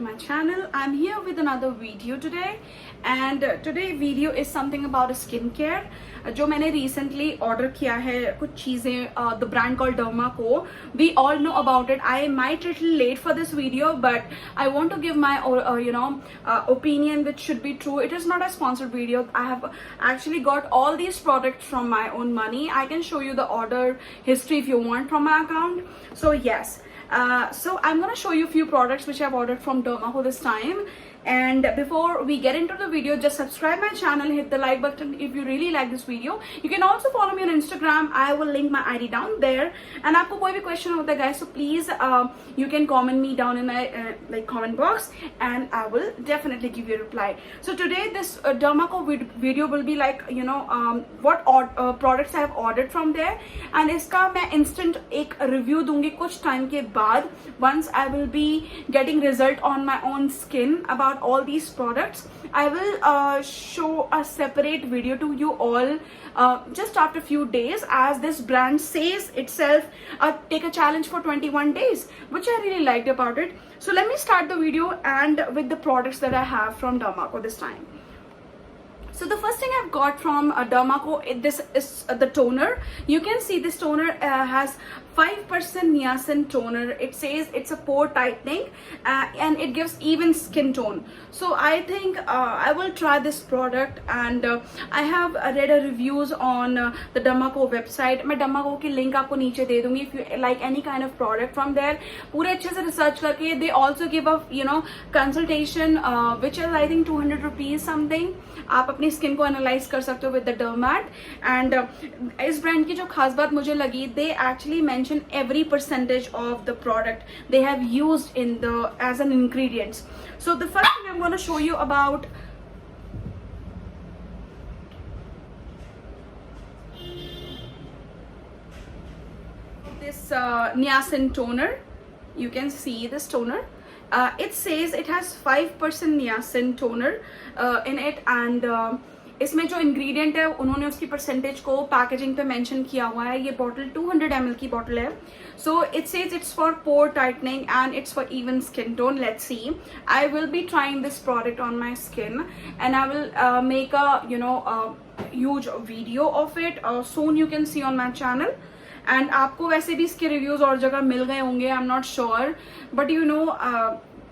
my channel. I'm here with another video today, and today video is something about a skincare जो मैंने recently order किया है कुछ चीजें the brand called Dermaco. We all know about it. I might little late for this video, but I want to give my opinion, which should be true. It is not a sponsored video. I have actually got all these products from my own money. I can show you the order history if you want from my account. So yes. So I'm gonna show you a few products which I've ordered from Dermaco this time. And before we get into the video, just subscribe my channel, hit the like button if you really like this video. You can also follow me on Instagram. I will link my ID down there. And आपको कोई भी question होता है guys, so please you can comment me down in my comment box, and I will definitely give you a reply. So today this Dermaco video will be like what products I have ordered from there, and इसका मैं instant एक review दूंगी कुछ time के बाद once I will be getting result on my own skin about all these products. I will show a separate video to you all just after a few days, as this brand says itself take a challenge for 21 days, which I really liked about it. So let me start the video and with the products that I have from Dermaco this time. So the first thing I've got from Dermaco, this is the toner. You can see this toner has 5% niacin toner. It says it's a pore tightening and it gives even skin tone. So I think I will try this product, and I have read a reviews on the Dermaco website. मैं Dermaco की link आपको नीचे दे दूँगी. If you like any kind of product from there, पूरे अच्छे से research करके they also give a consultation which is I think 200 rupees something. आप अपनी स्किन को एनालाइज कर सकते हो विद द डर्मैट. एंड इस ब्रांड की जो खास बात मुझे लगी, they actually mention every percentage of the product they have used in the as an ingredients. So the first thing I am gonna show you about this niacin toner. You can see this toner. It says it has 5% niacin toner in it, and इसमें जो ingredient है उन्होंने उसकी percentage को packaging पे mention किया हुआ है. ये बॉटल 200 ml की बॉटल है. So it says it's for pour tightening and it's for even skin tone. Let's see. I will be trying this product on my skin and I will make a huge video of it. Soon you can see on my channel. And आपको वैसे भी इसके reviews और जगह मिल गए होंगे, I am not sure, but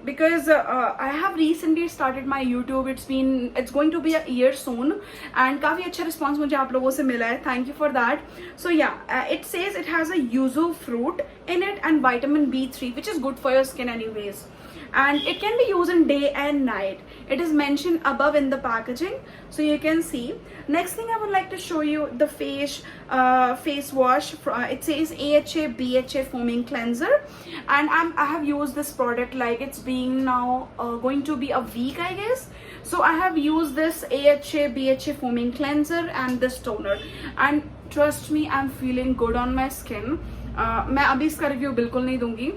because I have recently started my YouTube. It's going to be a year soon, and काफी अच्छा response मुझे आप लोगों से मिला है. Thank you for that. So yeah, it says it has a yuzu fruit in it and vitamin B3, which is good for your skin anyways. And it can be used in day and night. It is mentioned above in the packaging, so you can see. Next thing I would like to show you the face wash. It says AHA BHA foaming cleanser, and I have used this product like it's being now going to be a week, I guess. So I have used this AHA BHA foaming cleanser and this toner, and trust me, I'm feeling good on my skin. मैं अभी इसका review बिल्कुल नहीं दूंगी.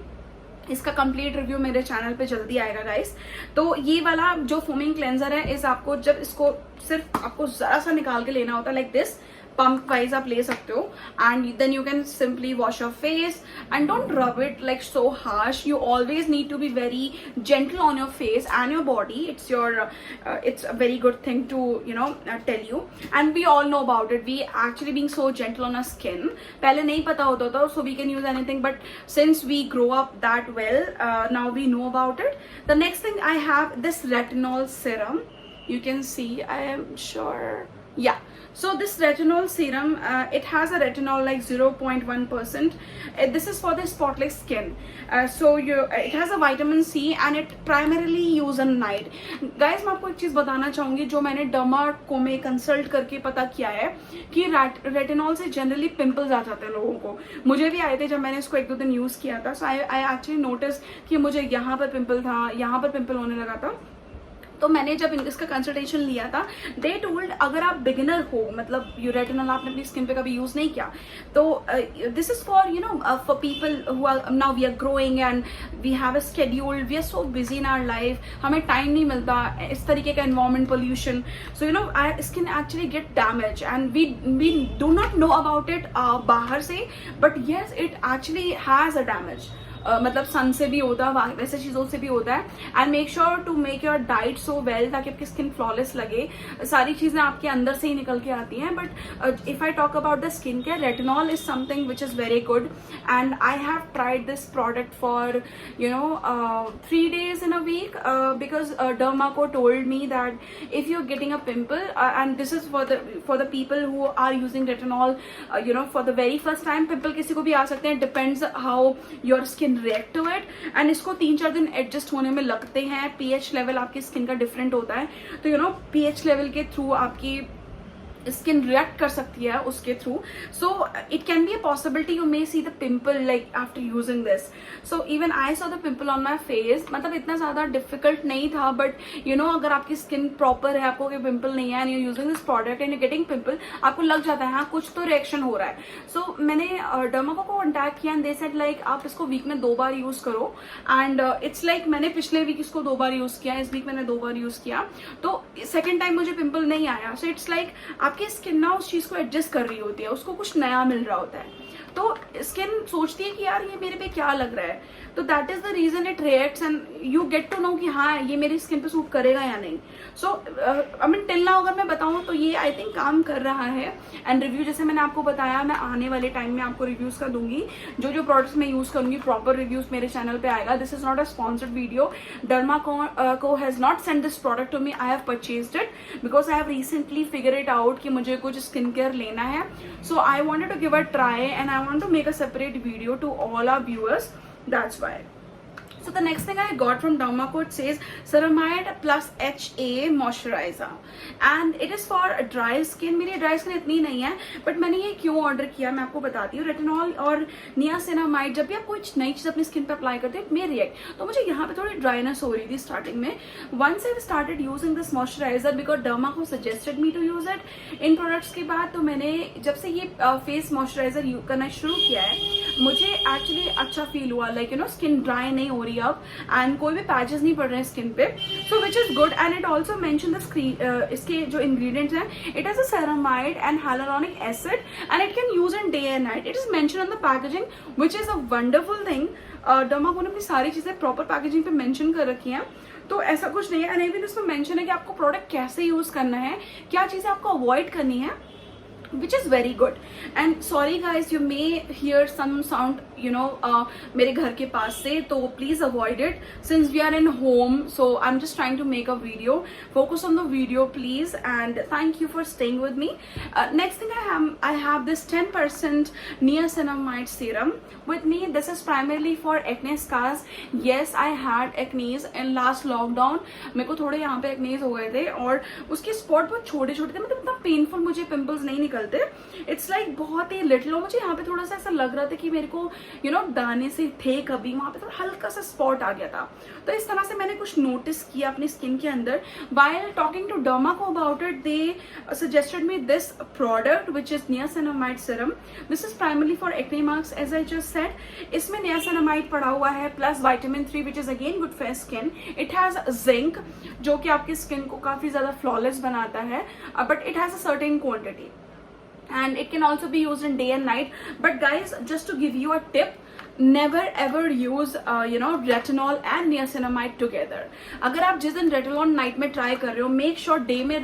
इसका complete review मेरे channel पे जल्दी आएगा गाइस. तो ये वाला जो फोमिंग क्लेंजर है, इस आपको जब इसको सिर्फ आपको जरा सा निकाल के लेना होता है, लाइक दिस पंप वाइज आप ले सकते हो, and then you can simply wash your face and don't rub it like so harsh. You always need to be very gentle on your face and your body. It's a very good thing to tell you, and we all know about it. We actually being so gentle on our skin. पहले नहीं पता होता था, so we can use anything, but since we grow up that well, now we know about it. The next thing I have this retinol serum. You can see, I am sure, yeah. So this retinol serum, it has a retinol like 0.1%. This is for the spotless skin. It has a vitamin C and it primarily used at night. Guys, मैं आपको एक चीज बताना चाहूंगी जो मैंने Dermaco में consult करके पता किया है कि रेटिनॉल से जनरली पिंपल्स आ जाते हैं लोगों को. मुझे भी आए थे जब मैंने इसको 1-2 दिन यूज किया था. सो आई एक्चुअली नोटिस कि मुझे यहाँ पर पिंपल था, यहाँ पर पिंपल होने लगा था. तो मैंने जब इसका कंसल्टेशन लिया था, दे टोल्ड अगर आप बिगिनर हो, मतलब यू रेटिनॉल आपने अपनी स्किन पे कभी यूज नहीं किया, तो this is for for people who are now we are growing and we have a schedule, we are so busy in our life, हमें टाइम नहीं मिलता, इस तरीके का environment pollution. So our skin actually get damage and we do not know about it बाहर से, but yes it actually has a damage. मतलब sun से भी होता है, वैसे चीज़ों से भी होता है. And make sure to make your diet so well ताकि आपकी स्किन फ्लॉलेस लगे. सारी चीज़ें आपके अंदर से ही निकल के आती हैं. But if I talk about the skin care, retinol is something which is very good. And I have tried this product for 3 days in a week because Dermaco told me that if you're getting a pimple, and this is for the people who are using retinol for the very first time. pimple किसी को भी आ सकते हैं, depends how your skin react to it. and इसको 3-4 दिन adjust होने में लगते हैं. pH लेवल आपकी स्किन का डिफरेंट होता है, तो pH लेवल के थ्रू आपकी स्किन रिएक्ट कर सकती है उसके through. So it can be a possibility you may see the pimple like after using this. So even I saw the pimple on my face. मतलब इतना ज्यादा डिफिकल्ट नहीं था, बट अगर आपकी स्किन प्रॉपर है, आपको कोई पिंपल नहीं है and you using this product and you getting pimple, आपको लग जाता है हाँ कुछ तो रिएक्शन हो रहा है. सो मैंने डर्माको को कॉन्टैक्ट किया एंड दे सेड लाइक आप इसको वीक में 2 बार यूज करो. एंड इट्स लाइक मैंने पिछले वीक इसको 2 बार यूज किया, इस वीक मैंने 2 बार यूज किया, तो सेकेंड टाइम मुझे पिंपल नहीं आया. सो इट्स लाइक आपकी स्किन ना उस चीज को एडजस्ट कर रही होती है, उसको कुछ नया मिल रहा होता है, तो स्किन सोचती है कि यार ये मेरे पे क्या लग रहा है. तो that is the reason it reacts and you get to know कि हाँ ये मेरी स्किन पे सूट करेगा या नहीं. सो आई मीन टिल नाउ अगर मैं बताऊं तो ये आई थिंक काम कर रहा है. एंड रिव्यू जैसे मैंने आपको बताया, मैं आने वाले टाइम में आपको रिव्यूज का दूंगी. जो प्रोडक्ट्स मैं यूज करूंगी प्रॉपर रिव्यूज मेरे चैनल पे आएगा. This is not a sponsored video. Dermaco has not send this product to me. I have purchased it because I have recently figure it out कि मुझे कुछ स्किन केयर लेना है. So I wanted to give a try and I want to make a separate video to all our viewers. That's why. So the next thing I got from Dermaco, it says ceramide plus HA moisturizer and it is for dry skin. मेरी dry skin इतनी नहीं है, but मैंने ये क्यों order किया मैं आपको बताती हूँ. रेटिनॉल और नियासिनामाइड जब भी आप कुछ नई चीज अपनी स्किन पे अप्लाई करते हैं, मे रिएक्ट, तो मुझे यहाँ पे थोड़ी ड्राइनेस हो रही थी स्टार्टिंग में. Once I started using this moisturiser because Dermaco suggested me to use it in products के बाद, तो मैंने जब से ये फेस मॉइस्चराइजर यूज करना शुरू किया है, मुझे एक्चुअली अच्छा फील हुआ. लाइक स्किन ड्राई नहीं हो रही अब एंड कोई भी पैचेस नहीं पड़ रहे हैं स्किन पे. So which is good. And it also mention the इसके जो इंग्रेडिएंट्स हैं, it has a ceramide and hyaluronic acid and it can use in day and night. It is mentioned on the packaging which is a wonderful thing. Dermaco ने अपनी सारी चीजें proper packaging पे mention कर रखी हैं, तो ऐसा कुछ नहीं है. एंड इवन इसमें मेंशन है कि आपको प्रोडक्ट कैसे यूज करना है, क्या चीजें आपको अवॉइड करनी है, which is very good. And sorry guys, you may hear some sound मेरे घर के पास से, तो please avoid it since we are in home. So I'm just trying to make a video. Focus on the video please, and thank you for staying with me. Next thing I have this 10% niacinamide serum with me. This is primarily for acne scars. Yes, I had acne in last lockdown. मेरे को थोड़े यहाँ पे acne हो गए थे और उसके स्पॉट बहुत छोटे छोटे थे, मतलब इतना पेनफुल मुझे पिंपल्स नहीं निकलते. इट्स लाइक बहुत ही लिटिल. मुझे यहाँ पे थोड़ा सा ऐसा लग रहा था कि मेरे को दाने से थे कभी, वहां पे थोड़ा हल्का सा स्पॉट आ गया था. तो इस तरह से मैंने कुछ नोटिस किया अपनी स्किन के अंदर. While talking to Dermaco about it, they suggested me this product which is niacinamide serum. This is primarily for acne marks as I just said. इसमें niacinamide पड़ा हुआ है plus vitamin 3 which is again good for skin. It has zinc जो कि आपकी skin को काफी ज्यादा फ्लॉलेस बनाता है, but it has a certain quantity. And it can also be used in day and night. But guys, just to give you a tip, never ever use retinol and niacinamide together. अगर आप जिस दिन retinol night में try कर रहे हो, make sure day में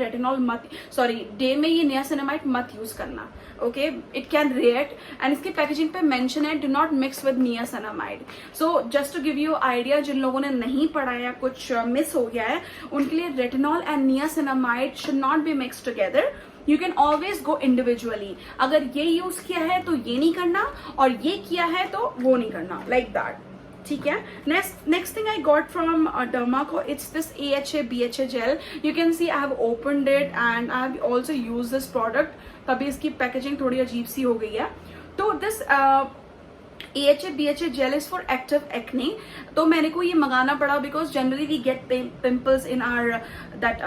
day में ये niacinamide मत यूज करना. Okay, it can react. And इसकी पैकेजिंग पे मेंशन है do not mix with niacinamide. So just to give you idea, जिन लोगों ने नहीं पढ़ा या कुछ मिस हो गया है, उनके लिए retinol and niacinamide should not be mix together. You can always go individually. अगर ये यूज किया है तो ये नहीं करना, और ये किया है तो वो नहीं करना, लाइक दैट. ठीक है. Next thing I got from Dermaco, it's this AHA BHA gel. You can see I have opened it and I have also use this product. तभी इसकी पैकेजिंग थोड़ी अजीब सी हो गई है. तो this AHA BHA gel is for active acne. तो मेरे को ये मंगाना पड़ा because generally we get pimples in our that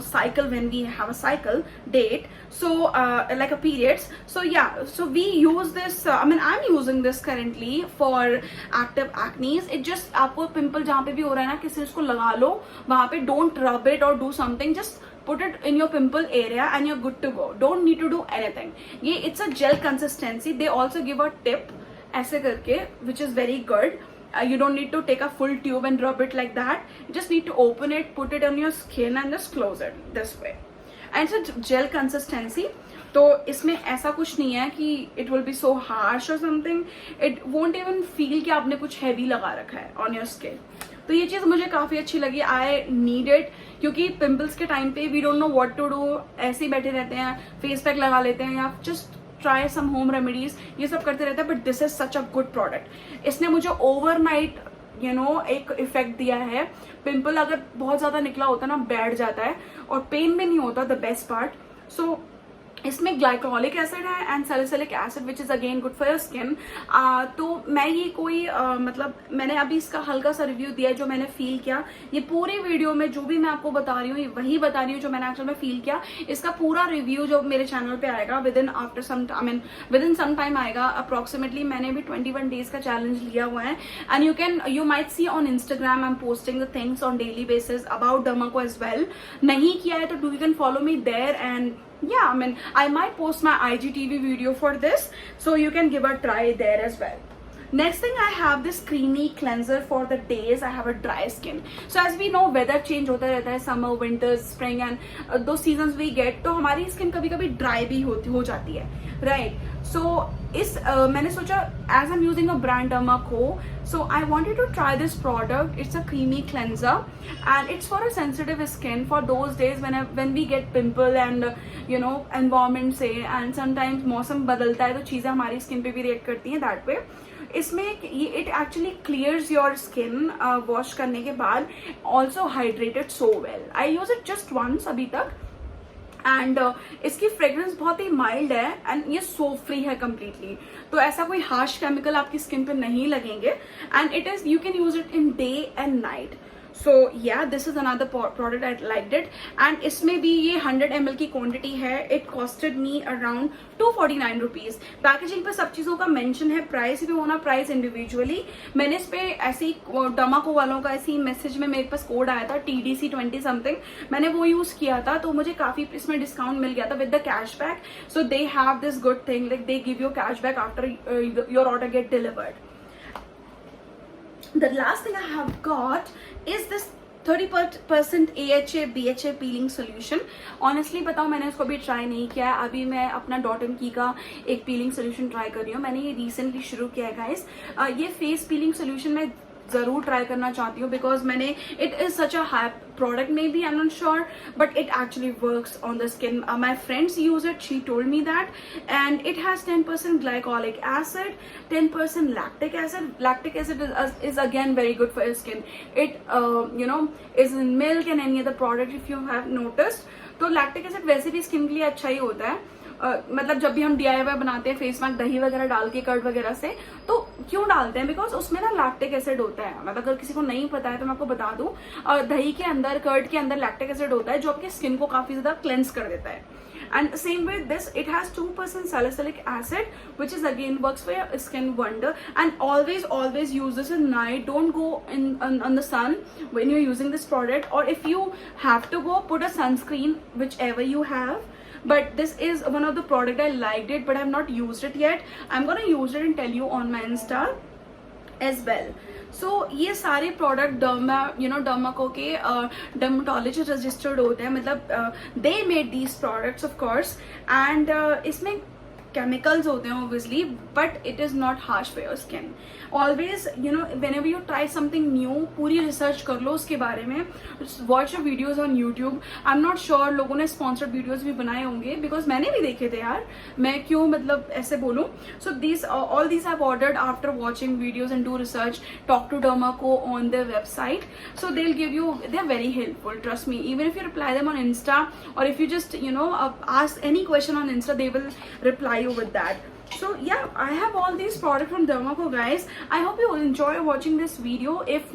cycle when we have a cycle date, so like a periods. So yeah, so we use this. I'm using this currently for active acne. It just आपको pimple जहाँ पे भी हो रहा है ना, किसी उसको लगा लो वहाँ पे. Don't rub it or do something. Just put it in your pimple area and you're good to go. Don't need to do anything. ये it's a gel consistency. They also give a tip ऐसे करके which is very good. You don't need to take a full tube and rub it like that. You just need to open it, put it on your skin and just close it this way. And it's a gel consistency. तो इसमें ऐसा कुछ नहीं है कि it will be so harsh or something. It won't even feel कि आपने कुछ heavy लगा रखा है on your skin. तो ये चीज़ मुझे काफ़ी अच्छी लगी. I need it क्योंकि पिम्पल्स के टाइम पे we don't know what to do. ऐसे ही बैठे रहते हैं, फेस पैक लगा लेते हैं या just try some home remedies, ये सब करते रहते हैं. But this is such a good product. इसने मुझे overnight एक इफेक्ट दिया है. पिंपल अगर बहुत ज्यादा निकला होता है ना, बैठ जाता है और पेन भी नहीं होता. The best part. सो इसमें ग्लाइकोलिक एसिड है and salicylic acid which is again good for your skin. तो मैं ये कोई मतलब मैंने अभी इसका हल्का सा रिव्यू दिया है जो मैंने फील किया. ये पूरी वीडियो में जो भी मैं आपको बता रही हूँ वही बता रही हूँ जो मैंने एक्चुअल में फील किया. इसका पूरा रिव्यू जो मेरे चैनल पे आएगा विद इन सम टाइम आएगा. अप्रोक्सीमेटली मैंने भी 21 डेज का चैलेंज लिया हुआ है and you might see on Instagram I am posting the things on daily basis about Dermaco as well. नहीं किया है तो you can follow me there and yeah, I might post my IGTV video for this, so you can give a try there as well. Next thing, I have this creamy cleanser for the days I have a dry skin. So as we know, weather change होता रहता है, summer, winter, spring and those seasons we get. तो हमारी skin कभी-कभी dry भी हो जाती है, right? So मैंने सोचा as I'm using a brand Dermaco, so I wanted to try this product. It's a creamy cleanser and it's for a sensitive skin for those days when we get pimple and environment से and sometimes मौसम बदलता है तो चीज़ें हमारी skin पे भी react करती हैं that way. इसमें it actually clears your skin wash करने के बाद. Also hydrated so well. I use it just once अभी तक एंड इसकी फ्रेग्रेंस बहुत ही माइल्ड है एंड ये सोप फ्री है कम्प्लीटली. तो ऐसा कोई हार्श केमिकल आपकी स्किन पे नहीं लगेंगे and it is you can use it in day and night. So yeah, this is another product I liked it and इसमें भी ये 100 ml की क्वांटिटी है. It costed me around 249 rupees. Packaging पे सब चीज़ों का मेंशन है. प्राइस भी होना प्राइस इंडिविजुअली. मैंने इस पे ऐसे ही डर्माको वालों का ऐसे ही मैसेज में मेरे पास कोड आया था TDC 20 समथिंग. मैंने वो यूज़ किया था तो मुझे काफ़ी इसमें डिस्काउंट मिल गया था with the cashback. So they have this good thing like they give you cashback after your order get delivered. The last thing I have got is this 30% AHA BHA peeling solution. Honestly बताऊँ मैंने इसको भी try नहीं किया है. अभी मैं अपना .m-की का एक पीलिंग सोल्यूशन ट्राई कर रही हूँ. मैंने ये रिसेंटली शुरू किया है गाइस. ये फेस पीलिंग सोल्यूशन मैं ज़रूर ट्राई करना चाहती हूँ बिकॉज मैंने it is such a high product maybe I'm not sure but it actually works on the skin. My friends use it. She told me that and it has 10% glycolic acid, 10% lactic acid. Lactic acid is again very good for your skin. It is in milk and any other product if you have noticed. तो lactic acid वैसे भी skin के लिए अच्छा ही होता है. मतलब जब भी हम DIY बनाते हैं फेस पैक दही वगैरह डाल के कर्ड वगैरह से तो क्यों डालते हैं बिकॉज उसमें ना लैक्टिक एसिड होता है. मतलब अगर किसी को नहीं पता है तो मैं आपको बता दूं दही के अंदर कर्ड के अंदर लैक्टिक एसिड होता है जो आपकी स्किन को काफी ज्यादा क्लेंस कर देता है. And same with this, it has 2% salicylic acid, which is again works for your skin wonder. And always use this at night. Don't go on the sun when you're using this product. Or if you have to go, put a sunscreen, whichever you have. But this is one of the product I liked it, but I have not used it yet. I'm gonna use it and tell you on my Insta as well. सो ये सारे product Dermaco के dermatologist registered होते हैं. मतलब they made these products of course and इसमें chemicals होते हैं obviously but it is not harsh for your skin. Always whenever you try something new पूरी रिसर्च कर लो उसके बारे में. Watch videos on YouTube. I am not sure लोगों ने स्पॉन्सर्ड वीडियोज भी बनाए होंगे बिकॉज मैंने भी देखे थे यार. मैं क्यों मतलब ऐसे बोलूँ. So this all this I ordered after watching videos and do research. Talk to Dermaco on their website. So they'll give you, they're very helpful, trust me. Even if you reply them on Insta or if you just ask any question on Insta, they will reply you with that. So yeah, I have all these products from Dermaco guys. I hope you enjoy watching this video. If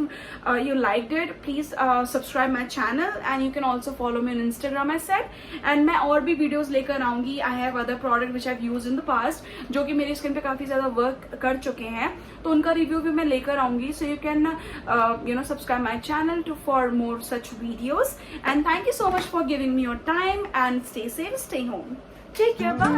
you liked it, please subscribe my channel and you can also follow me on Instagram I said. And मैं और भी videos लेकर आऊँगी. I have other product which I've used in the past जो कि मेरी skin पे काफ़ी ज़्यादा वर्क कर चुके हैं तो उनका रिव्यू भी मैं लेकर आऊँगी. So you can subscribe my channel for more such videos. And thank you so much for giving me your time and stay safe, stay home. Take care, bye.